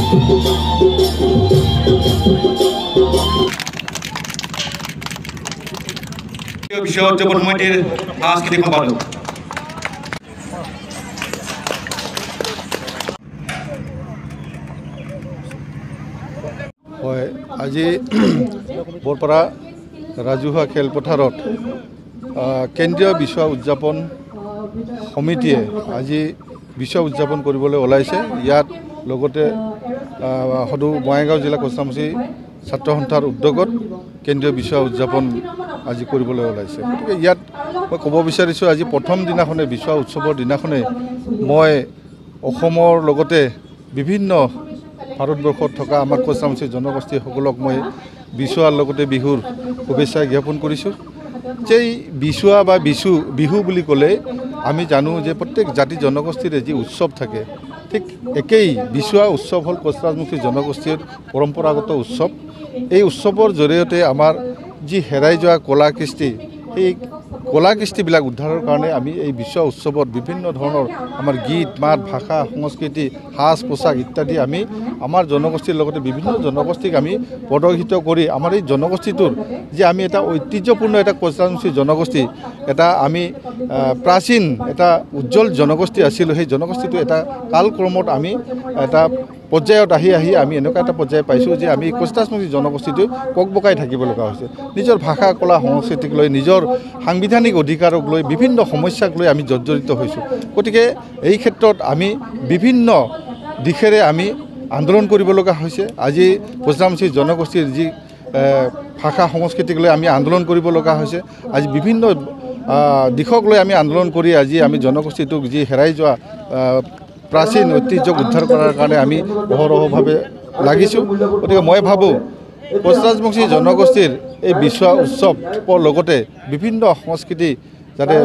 বিশ্ব উদযাপন সমিতিৰ সাংস্কৃতিক সম্পাদক হয় আজি বৰপাৰা ৰাজহুৱা খেলপথাৰত কেন্দ্ৰীয় বিশ্ব উদযাপন সমিতিয়ে আজি বিশ্ব উদযাপন কৰিবলৈ ওলাইছে। ইয়াত লগতে সদৌ বঙাইগাঁও জিলা কচামুচি ছাত্ৰ সন্থাৰ উদ্যোগত কেন্দ্ৰীয় বিশ্ব উদযাপন আজি কৰিবলৈ ওলাইছে। গতিকে ইয়াত মই ক'ব বিচাৰিছোঁ আজি প্ৰথম দিনাখনে বিশ্ব উৎসৱৰ দিনাখনে মই অসমৰ লগতে বিভিন্ন ভাৰতবৰ্ষত থকা আমাৰ কচামুচি জনগোষ্ঠীসকলক মই বিচুৱাৰ লগতে বিহুৰ শুভেচ্ছা জ্ঞাপন কৰিছোঁ। যে বিচুৱা বা বিহু বুলি ক'লে আমি জানো যে প্ৰত্যেক জাতি জনগোষ্ঠীৰে যি উৎসৱ থাকে ঠিক একেই বিচুৱা উৎসৱ হ'ল কোচৰাজমুখী জনগোষ্ঠীৰ পৰম্পৰাগত উৎসৱ। এই উৎসৱৰ জৰিয়তে আমাৰ যি হেৰাই যোৱা কলা কৃষ্টি সেই কলা কৃষ্টিবিলাক উদ্ধাৰৰ কাৰণে আমি এই বিশ্ব উৎসৱত বিভিন্ন ধৰণৰ আমাৰ গীত মাত ভাষা সংস্কৃতি সাজ পোছাক ইত্যাদি আমি আমাৰ জনগোষ্ঠীৰ লগতে বিভিন্ন জনগোষ্ঠীক আমি প্ৰদৰ্শিত কৰি আমাৰ এই জনগোষ্ঠীটোৰ যে আমি এটা ঐতিহ্যপূৰ্ণ এটা কোচৰাজমুখী জনগোষ্ঠী এটা আমি প্ৰাচীন এটা উজ্জ্বল জনগোষ্ঠী আছিলোঁ। সেই জনগোষ্ঠীটো এটা কালক্ৰমত আমি এটা পৰ্যায়ত আহি আমি এনেকুৱা এটা পৰ্যায় পাইছোঁ যে আমি কোচৰাজমুখী জনগোষ্ঠীটো ককবকাই থাকিব লগা হৈছে। নিজৰ ভাষা কলা সংস্কৃতিক লৈ নিজৰ সাংবিধানিক অধিকাৰক লৈ বিভিন্ন সমস্যাক লৈ আমি জৰ্জৰিত হৈছোঁ। গতিকে এই ক্ষেত্ৰত আমি বিভিন্ন দিশেৰে আমি আন্দোলন কৰিব লগা হৈছে। আজি কোচৰাজমুখী জনগোষ্ঠীৰ যি ভাষা সংস্কৃতিক লৈ আমি আন্দোলন কৰিব লগা হৈছে। আজি বিভিন্ন দিশক লৈ আমি আন্দোলন কৰি আজি আমি জনগোষ্ঠীটোক যি হেৰাই যোৱা প্ৰাচীন ঐতিহ্যক উদ্ধাৰ কৰাৰ কাৰণে আমি অহৰহভাৱে লাগিছোঁ। গতিকে মই ভাবোঁ কোচৰাজমুখী জনগোষ্ঠীৰ এই বিশ্ব উৎসৱৰ লগতে বিভিন্ন সংস্কৃতি যাতে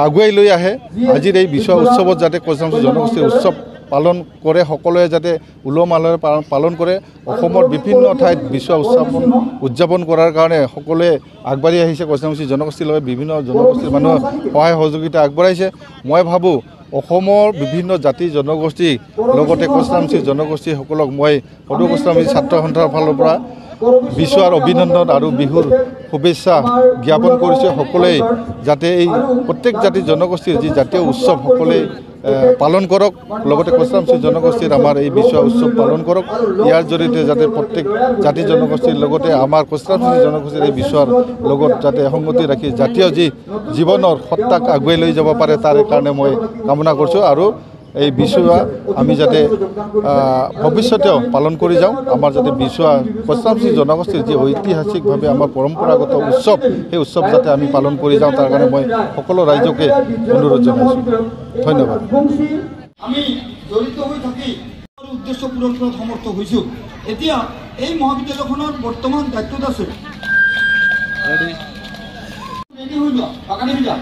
আগুৱাই লৈ আহে। আজিৰ এই বিশ্ব উৎসৱত যাতে কোচৰাজমুখী জনগোষ্ঠীৰ উৎসৱ পালন কৰে, সকলোৱে যাতে উলহ মালহেৰে পালন কৰে। অসমৰ বিভিন্ন ঠাইত বিশ্ব উদযাপন কৰাৰ কাৰণে সকলোৱে আগবাঢ়ি আহিছে। কোচৰাজমুখী জনগোষ্ঠীৰ লগত বিভিন্ন জনগোষ্ঠীৰ মানুহে সহায় সহযোগিতা আগবঢ়াইছে। মই ভাবোঁ অসমৰ বিভিন্ন জাতি জনগোষ্ঠী লগতে কোচৰাজমুখী জনগোষ্ঠীসকলক মই সদৌ কোচৰাজমুখী ছাত্ৰ সন্থাৰ ফালৰ পৰা বিচুৱাৰ অভিনন্দন আৰু বিহুৰ শুভেচ্ছা জ্ঞাপন কৰিছে। সকলোৱে যাতে এই প্ৰত্যেক জাতি জনগোষ্ঠীৰ যি জাতীয় উৎসৱ সকলোৱে পালন কৰক, লগতে কোচৰাজমুখী জনগোষ্ঠীৰ আমাৰ এই বিশ্ব উৎসৱ পালন কৰক। ইয়াৰ জৰিয়তে যাতে প্ৰত্যেক জাতি জনগোষ্ঠীৰ লগতে আমাৰ কোচৰাজমুখী জনগোষ্ঠীৰ এই বিশ্বৰ লগত যাতে সংগতি ৰাখি জাতীয় যি জীৱনৰ সত্তাক আগুৱাই লৈ যাব পাৰে তাৰে কাৰণে মই কামনা কৰিছোঁ। আৰু এই বিচুৱা আমি যাতে ভৱিষ্যতেও পালন কৰি যাওঁ। আমাৰ যাতে বিচুৱা কোচৰাজমুখী জনগোষ্ঠীৰ যি ঐতিহাসিকভাৱে আমাৰ পৰম্পৰাগত উৎসৱ সেই উৎসৱ যাতে আমি পালন কৰি যাওঁ তাৰ কাৰণে মই সকলো ৰাইজকে অনুৰোধ জনাইছোঁ। ধন্যবাদ। আমি জড়িত হৈ থাকি উদ্দেশ্য পূৰণ কৰাত সমৰ্থ হৈছোঁ। এতিয়া এই মহাবিদ্যালয়খনৰ বৰ্তমান দায়িত্বত আছে। ৰেডি হৈ যোৱা, বাগানী হৈ যা।